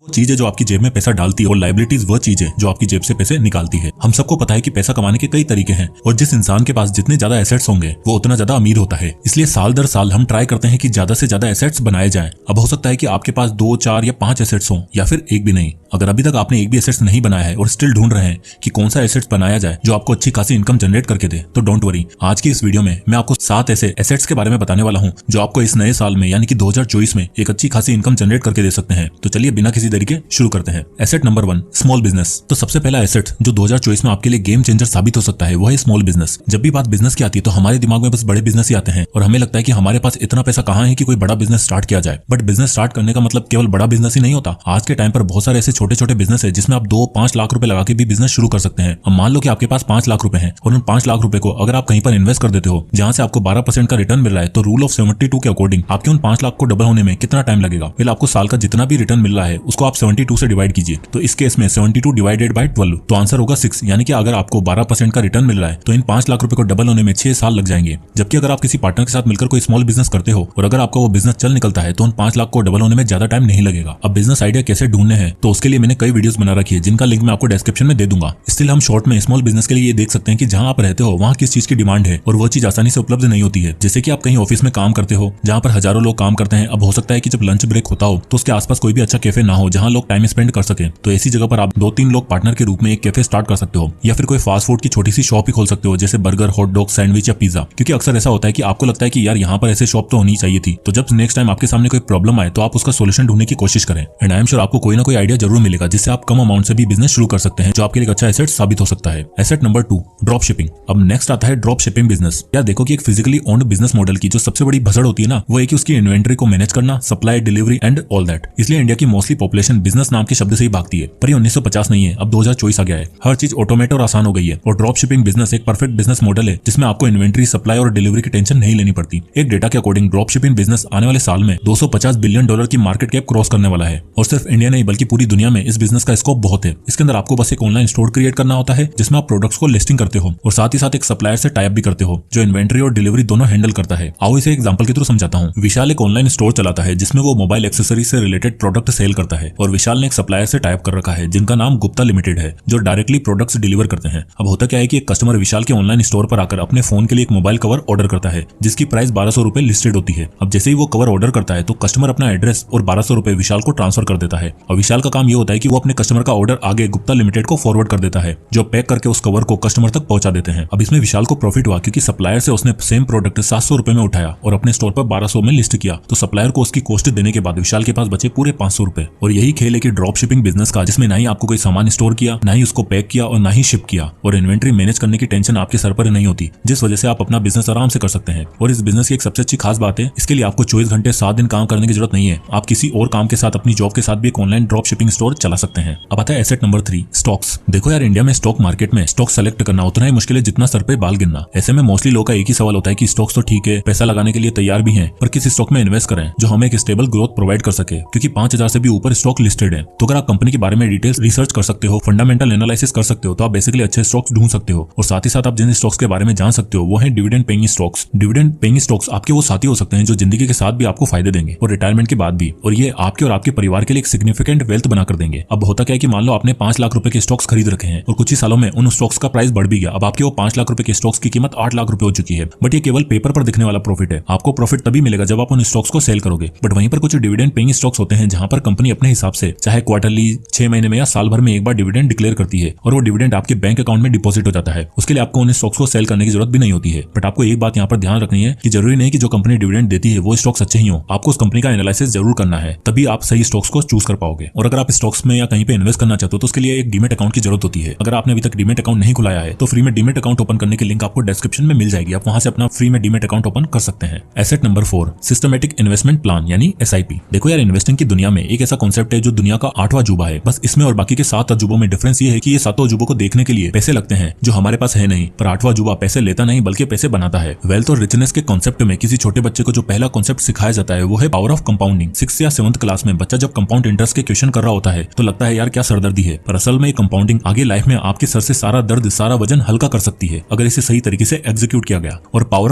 वो चीज है जो आपकी जेब में पैसा डालती है और लायबिलिटीज वह चीज है जो आपकी जेब से पैसे निकालती है। हम सबको पता है कि पैसा कमाने के कई तरीके हैं और जिस इंसान के पास जितने ज्यादा एसेट्स होंगे वो उतना ज्यादा अमीर होता है। इसलिए साल दर साल हम ट्राई करते हैं कि ज्यादा से ज्यादा एसेट्स बनाए जाएं। अब हो सकता है कि आपके पास 2, 4 या 5 एसेट्स हों या फिर एक भी नहीं। अगर अभी तक आपने एक भी एसेट्स नहीं बनाया है और स्टिल ढूंढ रहे हैं कि कौन सा एसेट्स बनाया जाए जो आपको अच्छी खासी इनकम जनरेट करके दे, तो डोंट वरी, आज की इस वीडियो में मैं आपको 7 ऐसे एसेट्स के बारे में बताने वाला हूं जो आपको इस नए साल में यानी कि 2024 में एक अच्छी खासी इनकम जनरेट करके दे सकते हैं। तो चलिए बिना किसी देरी के शुरू करते हैं। Asset number 1, small business. तो सबसे पहला एसेट जो 2024 में आपके लिए गेम चेंजर साबित हो सकता है वो है स्मॉल बिजनेस। जब भी बात बिजनेस की आती है तो हमारे दिमाग में बस बड़े बिजनेस ही आते हैं और हमें लगता है कि हमारे पास इतना पैसा कहाँ है कि कोई बड़ा बिजनेस स्टार्ट किया जाए। बट बिजनेस स्टार्ट करने का मतलब केवल बड़ा बिजनेस ही नहीं होता। आज के टाइम पर बहुत सारे ऐसे छोटे छोटे बिजनेस है जिसमें आप 2-5 लाख रुपए लगा के भी बिजनेस शुरू कर सकते हैं। अब मान लो कि आपके पास 5 लाख रुपए हैं और उन 5 लाख रुपए को अगर आप कहीं पर इन्वेस्ट कर देते हो जहां से आपको 12% का रिटर्न मिल रहा है, तो रूल ऑफ 72 के अकॉर्डिंग आपके उन 5 लाख को डबल होने में कितना टाइम लगेगा? फिर आपको साल का जितना भी रिटर्न मिल रहा है उसको आप 72 से डिवाइड कीजिए। तो इस केस में 72 डिवाइडेड बाय 12 तो आंसर होगा 6। यानी कि अगर आपको 12% का रिटर्न मिल रहा है तो इन 5 लाख रुपए को डबल होने में 6 साल लग जाएंगे। जबकि अगर आप किसी पार्टनर के साथ मिलकर कोई स्मॉल बिजनेस करते हो और अगर आपका वो बिजनेस चल निकलता है तो उन 5 लाख को डबल होने में ज्यादा टाइम नहीं लगेगा। अब बिजनेस आइडिया कैसे ढूंढने हैं तो उसके लिए मैंने कई वीडियोस बना रखी है जिनका लिंक मैं आपको डिस्क्रिप्शन में दे दूंगा। स्टिल हम शॉर्ट में स्मॉल बिजनेस के लिए ये देख सकते हैं कि जहां आप रहते हो वहां किस चीज की डिमांड है और वो चीज आसानी से उपलब्ध नहीं होती है। जैसे कि आप कहीं ऑफिस में काम करते हो जहां पर हजारों लोग काम करते हैं। अब हो सकता है कि जब लंच ब्रेक होता हो तो उसके आसपास कोई भी अच्छा कैफे ना हो जहां लोग टाइम स्पेंड कर सके। तो ऐसी जगह पर आप 2-3 लोग पार्टनर के रूप में एक कैफे स्टार्ट कर सकते हो या फिर कोई फास्ट फूड की छोटी सी शॉप ही खोल सकते हो जैसे बर्गर, हॉट डॉग, सैंडविच या पिज्जा। क्योंकि अक्सर ऐसा होता है कि आपको लगता है कि यार यहाँ पर ऐसे शॉप तो होनी चाहिए थी। तो जब नेक्स्ट टाइम आपके सामने कोई प्रॉब्लम आए तो आप उसका सोल्यूशन ढूंढने की कोशिश करें। एंड आई एम श्योर आपको कोई ना कोई आइडिया जरूर मिलेगा जिससे आप कम अमाउंट से भी बिजनेस शुरू कर सकते हैं जो आपके लिए अच्छा एसेट साबित हो सकता है। Asset number 2, drop shipping. अब नेक्स्ट आता है ड्रॉप शिपिंग बिजनेस। यार देखो कि एक फिजिकली ओन्ड बिजनेस मॉडल की जो सबसे बड़ी भसड़ होती है ना, वो है कि उसकी इन्वेंटरी को मैनेज करना, supply, delivery and all that. इसलिए इंडिया की मोस्टली पॉपुलेशन बिजनेस नाम के शब्द से ही भागती है। पर ये 1950 नहीं है, अब 2024 आ गया है। हर चीज ऑटोमेट और आसान हो गई है और ड्रॉप शिपिंग बिजनेस एक परफेक्ट बिजनेस मॉडल है जिसमें आपको इन्वेंटरी, सप्लाई और डिलीवरी की टेंशन नहीं लेनी पड़ती। एक डेटा के अकॉर्डिंग ड्रॉप शिपिंग बिजनेस आने वाले साल में $250 बिलियन की मार्केट कैप क्रॉस करने वाला है। और सिर्फ इंडिया नहीं बल्कि पूरी दुनिया में इस बिजनेस का स्कोप बहुत है। इसके अंदर आपको बस एक ऑनलाइन स्टोर क्रिएट करना होता है जिसमें आप प्रोडक्ट्स को लिस्टिंग करते हो और साथ ही साथ एक सप्लायर से टाई अप भी करते हो जो इन्वेंटरी और डिलीवरी दोनों हैंडल करता है। आओ इसे एग्जांपल के थ्रू समझाता हूँ। विशाल एक ऑनलाइन स्टोर चलाता है जिसमें वो मोबाइल एक्सेसरी से रिलेटेड प्रोडक्ट सेल करता है और विशाल ने एक सप्लायर से टाई अप कर रखा है जिनका नाम गुप्ता लिमिटेड है जो डायरेक्टली प्रोडक्ट्स डिलीवर करते हैं। अब होता क्या है कि एक कस्टमर विशाल के ऑनलाइन स्टोर पर आकर अपने फोन के लिए एक मोबाइल कवर ऑर्डर करता है जिसकी प्राइस 1200 रुपए लिस्टेड होती है। अब जैसे ही वो कवर ऑर्डर करता है तो कस्टमर अपना एड्रेस और 1200 रुपए विशाल को ट्रांसफर कर देता है और विशाल का काम ये होता है कि वो अपने कस्टमर का ऑर्डर आगे गुप्ता लिमिटेड को फॉरवर्ड कर देता है जो पैक करके उस कवर को कस्टमर तक पहुंचा देते हैं। अब इसमें विशाल को प्रॉफिट हुआ क्योंकि सप्लायर से उसने सेम प्रोडक्ट 700 रुपए में उठाया और अपने स्टोर पर 1200 में लिस्ट किया। तो सप्लायर को उसकी कॉस्ट देने के बाद विशाल के पास बचे पूरे 500 रुपए। और यही खेल है कि ड्रॉप शिपिंग बिजनेस का, जिसमें ना ही आपको कोई सामान स्टोर किया, ना ही उसको पैक किया और ना ही शिप किया और इन्वेंटरी मैनेज करने की टेंशन आपके सर पर नहीं होती, जिस वजह से आप अपना बिजनेस आराम से कर सकते हैं। और इस बिजनेस की एक सबसे अच्छी खास बात है, इसके लिए आपको 24 घंटे 7 दिन काम करने की जरूरत नहीं है। आप किसी और काम के साथ, अपनी जॉब के साथ भी एक ऑनलाइन ड्रॉप शिपिंग स्टोर चला सकते हैं। अब आता है एसेट नंबर 3, स्टॉक्स। देखो यार, इंडिया में स्टॉक मार्केट में स्टॉक सेलेक्ट करना उतना ही मुश्किल है जितना सर पे बाल गिनना। ऐसे में मोस्टली लोगों का एक ही सवाल होता है कि स्टॉक्स तो ठीक है, पैसा लगाने के लिए तैयार भी हैं, पर किस स्टॉक में इन्वेस्ट करें जो हमें एक स्टेबल ग्रोथ प्रोवाइड कर सके। क्योंकि 5000 से भी ऊपर स्टॉक लिस्टेड है। तो अगर आप कंपनी के बारे में डिटेल्स रिसर्च कर सकते हो, फंडामेंटल एनालिसिस कर सकते हो, तो आप बेसिकली अच्छे स्टॉक्स ढूंढ सकते हो। और साथ ही साथ आप जिन स्टॉक्स के बारे में जान सकते हो वो है dividend paying stocks. Dividend paying stocks आपके वो साथी हो सकते हैं जो जिंदगी के साथ भी आपको फायदे देंगे और रिटायरमेंट के बाद भी, और ये आपके और आपके परिवार के लिए एक सिग्निफिकेंट वेल्थ बनाकर देंगे। अब होता क्या है कि मान लो आपने 5 लाख रुपए के स्टॉक्स खरीद रखे हैं और कुछ ही सालों में उन स्टॉक्स का प्राइस बढ़ भी गया। अब आपके वो 5 लाख रुपए के स्टॉक्स की कीमत 8 लाख रुपए हो चुकी है। बट ये केवल पेपर पर दिखने वाला प्रॉफिट है। आपको प्रॉफिट तभी मिलेगा जब आप उन स्टॉक्स को सेल करोगे। बट वहीं पर कुछ डिविडेंड पेइंग स्टॉक्स होते हैं जहां पर कंपनी अपने हिसाब से चाहे क्वार्टरली, 6 महीने में या साल भर में एक बार डिविडेंड डिक्लेयर करती है और वो डिविडेंड आपके बैंक अकाउंट में डिपॉजिट हो जाता है। उसके लिए आपको उन स्टॉक्स को सेल करने की जरूरत भी नहीं होती है। बट आपको एक बात यहाँ पर ध्यान रखनी है कि जरूरी नहीं कि जो कंपनी डिविडेंड देती है वो स्टॉक्स अच्छे ही हो। आपको उस कंपनी का एनालिसिस जरूर करना है, तभी आप सही स्टॉक्स को चूज कर पाओगे। और अगर आप स्टॉक्स में या कहीं पे इन्वेस्ट करना चाहते हो तो उसके लिए एक डीमेट अकाउंट की जरूरत होती है। अगर आपने अभी तक डीमेट अकाउंट नहीं खुलाया है तो फ्री में डीमेट अकाउंट ओपन करने की लिंक आपको डिस्क्रिप्शन में मिल जाएगी। आप वहां से अपना फ्री में डीमेट अकाउंट ओपन कर सकते हैं। Asset number 4, systematic investment plan यानी SIP। देखो यार, इन्वेस्टिंग की दुनिया में एक ऐसा कॉन्सेप्ट है जो दुनिया का 8वां अजूबा है। बस इसमें और बाकी के 7 अजूबों में डिफरेंस ये है कि ये 7 अजूबों को देखने के लिए पैसे लगते हैं जो हमारे पास है नहीं, पर 8वां अजूबा पैसे लेता नहीं बल्कि पैसे बनाता है। वेल्थ और रिचनेस के कॉन्सेप्ट में किसी छोटे बच्चे को जो पहला कॉन्सेप्ट सिखाया जाता है वो है पावर ऑफ कंपाउंडिंग। 6th या 7th क्लास में बच्चा जब कंपाउंड इंटरेस्ट के क्वेश्चन कर रहा होता है तो लगता है यार क्या सरदर्दी है, पर असल में कंपाउंडिंग आगे लाइफ में आपके सर से सारा दर्द, सारा वजन हल्का कर सकती है अगर इसे सही तरीके से एग्जीक्यूट किया गया। और पावर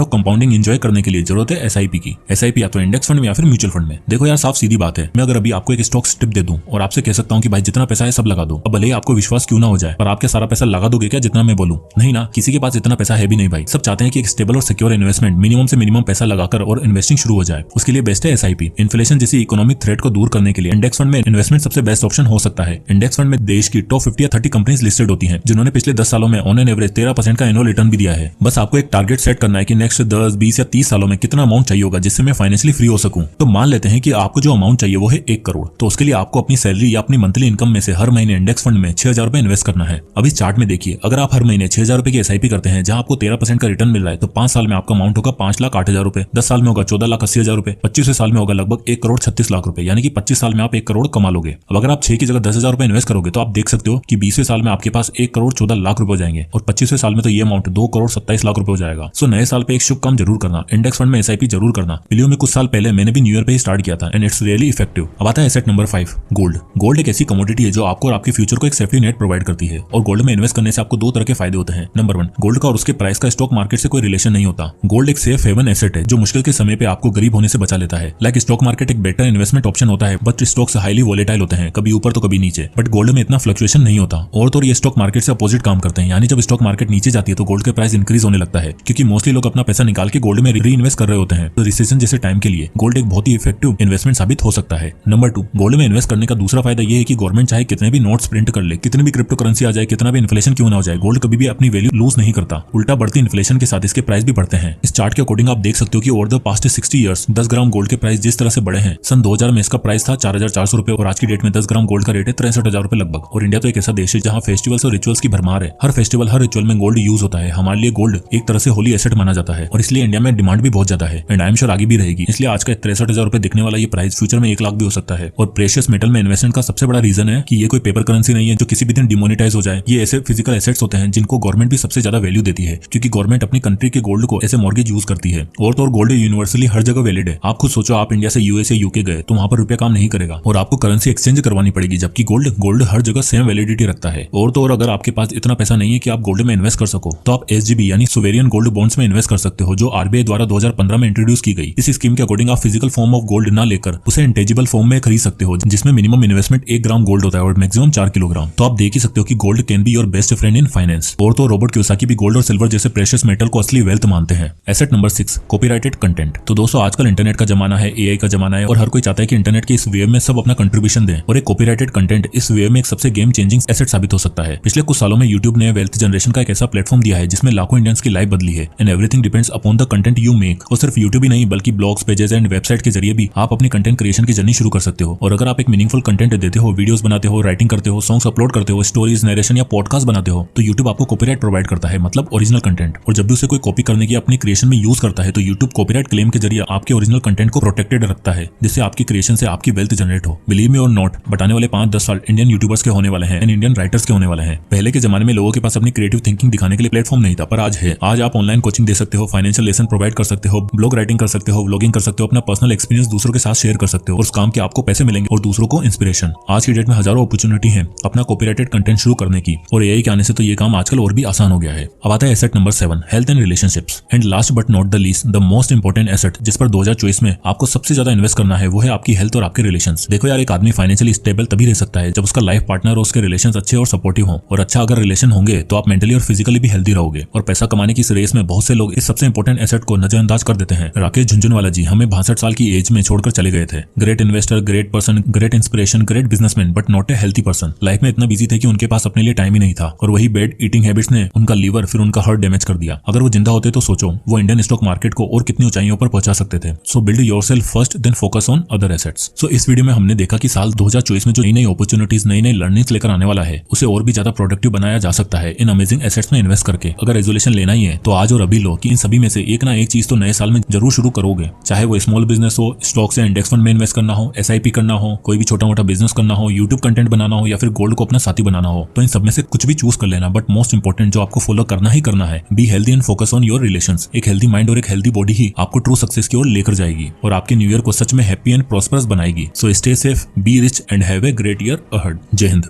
ऑफ कंपाउंडिंग एंजॉय करने के लिए जरूरत है SIP की। SIP या तो इंडेक्स फंड में या फिर म्यूचुअल फंड में। देखो यार, साफ सीधी बात है, मैं अगर अभी आपको एक स्टॉक्स टिप दे दूं और आपसे कह सकता हूं कि भाई जितना पैसा है सब लगा दो। अब भले ही आपको विश्वास क्यों ना हो जाए, पर आप क्या सारा पैसा लगा दोगे क्या जितना मैं बोलूं? नहीं ना, किसी के पास इतना पैसा है भी नहीं भाई। सब चाहते हैं कि एक स्टेबल और सिक्योर इन्वेस्टमेंट मिनिमम से मिनिमम पैसा लगाकर और इन्वेस्टिंग शुरू हो जाए। उसके लिए बेस्ट है एसआईपी। इन्फ्लेशन जैसी इकोनॉमिक थ्रेट को दूर करने के लिए इंडेक्स फंड में इन्वेस्टमेंट सबसे बेस्ट ऑप्शन हो सकता है। इंडेक्स फंड में देश की टॉप 50 या 30 कंपनीज लिस्टेड होती हैं, जिन्होंने पिछले 10 सालों में ऑन एन एवरेज 13% का एनुअल रिटर्न भी दिया है। बस आपको एक टारगेट सेट करना है कि नेक्स्ट 10, 20 या 30 सालों में कितना अमाउंट चाहिए होगा जिससे मैं फाइनेंशियली फ्री हो सकूं। तो मान लेते हैं कि आपको जो अमाउंट चाहिए वो है 1 करोड़। तो उसके लिए आपको अपनी सैलरी या अपनी मंथली इनकम में से हर महीने इंडेक्स फंड में 6,000 रुपए इन्वेस्ट करना है। अब इस चार्ट में देखिए, अगर आप हर महीने 6,000 रुपए की एसआईपी करते हैं जहां आपको 13% का रिटर्न मिल रहा है, तो 5 साल में आपका अमाउंट होगा 5,08,000 रुपए, 10 साल में होगा 14,80,000 रुपए, 25 साल में होगा लगभग 1,36,00,000 रुपए, यानी कि 25 साल में आप 1 करोड़ कमा लोगे। अब अगर आप 6 की जगह 10,000 रुपए इन्वेस्ट करोगे तो आप देख सकते हो कि 20वें साल में आपके पास 1,14,00,000 रुपए हो जाएंगे और 25वें साल में तो ये अमाउंट 2,27,00,000 रुपए हो जाएगा। सो नए साल पे एक शुभ काम जरूर करना, इंडेक्स फंड में एसआईपी जरूर करना। पिलियो में कुछ साल पहले मैंने भी न्यू ईयर पे ही स्टार्ट किया था एंड इट्स रियली इफेक्टिव। अब आता है एसेट नंबर 5, गोल्ड। गोल्ड एक ऐसी कमोडिटी है जो आपको और आपके फ्यूचर को एक सेफ्टी नेट प्रोवाइड करती है और गोल्ड में इन्वेस्ट करने से आपको 2 तरह के फायदे होते हैं। नंबर 1, गोल्ड का और उसके प्राइस का स्टॉक मार्केट से कोई रिलेशन नहीं होता। गोल्ड एक सेफ हेवन एसेट है जो मुश्किल के समय पे आपको गरीब होने से बचा लेता है। लाइक स्टॉक मार्केट एक बेटर इन्वेस्टमेंट ऑप्शन होता है, बट स्टॉक्स हाईली वोलेटाइल होते हैं, कभी ऊपर तो कभी नीचे। बट गोल्ड में इतना फ्लक्चुएशन नहीं होता और तो ये स्टॉक मार्केट से अपोजिट काम करते हैं, यानी जब स्टॉक मार्केट नीचे जाती है तो गोल्ड के प्राइस इंक्रीज होने लगता है, क्योंकि मोस्टली लोग अपना पैसा निकाल के गोल्ड में री इन्वेस्ट कर रहे होते हैं। तो रिसेशन जैसे टाइम के लिए गोल्ड एक बहुत ही इफेक्टिव इन्वेस्टमेंट साबित हो सकता है। नंबर 2, गोल्ड में इन्वेस्ट करने का दूसरा फायदा ये है कि गवर्नमेंट चाहे कितने भी नोट्स प्रिंट कर ले, कितनी भी क्रिप्टो करेंसी आ जाए, कितना भी इन्फ्लेशन क्यों ना हो जाए, गोल्ड कभी भी अपनी वैल्यू लूज नहीं करता। उल्टा बढ़ती इन्फ्लेशन के साथ इसके प्राइस भी बढ़ते हैं। इस चार्ट के अकॉर्डिंग आप देख सकते हो कि over the past 60 years 10 gram gold के प्राइस जिस तरह से बढ़े हैं। सन 2000 में इसका प्राइस था 4,400 रुपए और आज की डेट में 10 ग्राम गोल्ड का रेट है 63,000 रुपए लगभग। और इंडिया तो एक ऐसा देश है जहां फेस्टिवल्स और रिचुअल्स की भरमार है। हर फेस्टिवल, हर रिचुअल में गोल्ड यूज होता है। हमारे लिए गोल्ड एक तरह से होली एसेट माना जाता है और इसलिए इंडिया में डिमांड भी बहुत ज्यादा है एंड आई एम श्योर आगे भी रहेगी। इसलिए आज का 63,000 रुपए दिखने वाला ये प्राइस फ्यूचर में 1 लाख भी हो सकता है। और प्रेशियस मेटल में इन्वेस्टमेंट का सबसे बड़ा रीजन है कि ये कोई पेपर करेंसी नहीं है जो किसी भी दिन डिमोनेटाइज हो जाए। ये ऐसे फिजिकल एसेट्स होते हैं जिनको गवर्नमेंट भी सबसे ज्यादा वैल्यू देती है, क्योंकि गवर्नमेंट अपनी कंट्री के गोल्ड को ऐसे मॉर्गेज यूज करती है। और तो और गोल्ड यूनिवर्सली हर जगह वैलिड है। आप खुद सोचो, आप इंडिया से यूएस या यूके गए तो वहां पर रुपया काम नहीं करेगा और आपको करेंसी एक्सचेंज करवानी पड़ेगी, जबकि गोल्ड हर जगह सेम वैलिडिटी रखता है। और तो और अगर आपके पास इतना पैसा नहीं है कि आप गोल्ड में इन्वेस्ट कर सको तो आप एसजीबी यानी सोवेरियन गोल्ड बॉन्ड्स में इन्वेस्ट कर सकते हो, जो आरबीआई द्वारा 2015 में इंट्रोड्यूस की गई। इस स्कीम के अकॉर्डिंग आप फिजिकल फॉर्म ऑफ गोल्ड ना लेकर उसे इंटेजिबल फॉर्म में खरीद सकते हो, जिसमें मिनिमम इन्वेस्टमेंट 1 ग्राम गोल्ड होता है और मैक्सिमम 4 किलोग्राम। तो आप देख ही सकते हो कि gold can be your best friend in finance. और तो रॉबर्ट कियोसाकी भी गोल्ड और सिल्वर जैसे प्रेशियस मेटल को असली वेल्थ मानते हैं। Asset number 6, copyrighted content. तो दोस्तों आजकल इंटरनेट का जमाना है, एआई का जमाना है और हर कोई चाहता है कि इंटरनेट के इस वेव में सब अपना कंट्रीब्यूशन दें और एक कॉपीराइटेड कंटेंट इस वेव में एक सबसे गेम चेंजिंग एसेट साबित हो सकता है। पिछले कुछ सालों में यूट्यूब ने वेल्थ जनरेशन का एक ऐसा प्लेटफॉर्म दिया है जिसमें लाखों इंडियंस की लाइफ बदली है and everything depends upon the content you make. और सिर्फ यूट्यूब ही नहीं बल्कि ब्लॉग्स, पेजेस एंड वेबसाइट के जरिए भी आप अपनी कंटेंट क्रिएशन की जर्नी शुरू कर सकते हो। और अगर आप एक मीनिंगफुल कंटेंट देते हो, वीडियोस बनाते हो, राइटिंग करते हो, सॉन्ग्स अपलोड करते हो, स्टोरीज, नरेशन या पॉडकास्ट बनाते हो, तो यूट्यूब आपको कॉपीराइट प्रोवाइड करता है, मतलब ओरिजिनल कंटेंट। और जब भी उसे कोई कॉपी करने की अपनी क्रिएशन में यूज करता है तो यूट्यूब कॉपीराइट क्लेम के जरिए आपके ओरिजिनल कंटेंट को प्रोटेक्टेड रखता है, जिससे आपकी क्रिएशन से आपकी वेल्थ जनरेट हो। बिलीव मी और नॉट, बट आने वाले 5-10 साल इंडियन यूट्यूबर्स के होने वाले हैं एंड इंडियन राइटर्स के होने वाले हैं। पहले के जमाने में लोगों के पास अपनी क्रिएटिव थिंकिंग दिखाने के लिए प्लेटफॉर्म नहीं था, पर आज है। आज आप ऑनलाइन कोचिंग दे सकते हो, फाइनेंशियल लेसन प्रोवाइड कर सकते हो, ब्लॉग राइटिंग कर सकते हो, व्लॉगिंग कर सकते हो, अपना पर्सनल एक्सपीरियंस दूसरों के साथ शेयर कर सकते हो और उस काम के आपको पैसे मिलेंगे और दूसरों को इंस्पिरेशन। आज की डेट में हजारों अपॉर्चुनिटी है अपना कॉपीराइटेड कंटेंट शुरू करने की और एआई के आने से तो ये काम आजकल और भी आसान हो गया है। अब आता है asset number 7, health and relationships. And last but not the least, the most important asset जिस पर 2024 में आपको सबसे ज्यादा इन्वेस्ट करना है वो है आपकी हेल्थ और आपके रिलेशंस। देखो यार, एक आदमी फाइनेंशियली स्टेबल तभी रह सकता है जब उसका लाइफ पार्टनर और उसके रिलेशंस अच्छे और सपोर्टिव हो। और अच्छा अगर रिलेशन होंगे तो आप मेंटली और फिजिकली भी हेल्दी रहोगे। और पैसा कमाने की इस रेस में बहुत से लोग इस सबसे इंपॉर्टेंट एसेट को नजरअंदाज कर देते हैं। राकेश झुनझुनवाला जी हमें 62 साल की एज में छोड़कर चले गए थे। Great investor, great person, great inspiration, great businessman, but not a healthy person. Life में इतना बिजी थे कि उनके पास अपने लिए टाइम ही नहीं था और वही बैड ईटिंग हैबिट्स ने उनका लीवर फिर उनका हार्ट डैमेज कर दिया। अगर वो जिंदा होते तो सोचो वो इंडियन स्टॉक मार्केट को और कितनी ऊंचाइयों पर पहुंचा सकते थे। So build yourself first, then focus on other assets. So इस वीडियो में हमने देखा कि साल 2024 में जो नई नई अपॉर्चुनिटीज, नई नई लर्निंग्स लेकर आने वाला है उसे और भी ज्यादा प्रोडक्टिव बनाया जा सकता है इन अमेजिंग एसेट्स में इन्वेस्ट करके। अगर रेजोल्यूशन लेना ही है तो आज और अभी लो कि इन सभी में से एक ना एक चीज तो नए साल में जरूर शुरू करोगे, चाहे वो स्मॉल बिजनेस हो, स्टॉक्स या इंडेक्स फंड में इन्वेस्ट करना हो, एसआईपी करना हो, कोई भी छोटा मोटा बिजनेस करना हो, यूट्यूब कंटेंट बनाना हो या फिर गोल्ड को अपना साथी बनाना हो। तो इन सब में से कुछ भी चूज कर लेना, बट मोस्ट इंपोर्टेंट जो आपको फॉलो करना ही करना है, be healthy and focus on your relations. एक हेल्दी माइंड और एक हेल्दी बॉडी ही आपको ट्रू सक्सेस की ओर लेकर जाएगी और आपके न्यू ईयर को सच में हैप्पी एंड प्रॉस्परस बनाएगी। So stay safe, be rich and have a great year ahead. जय हिंद।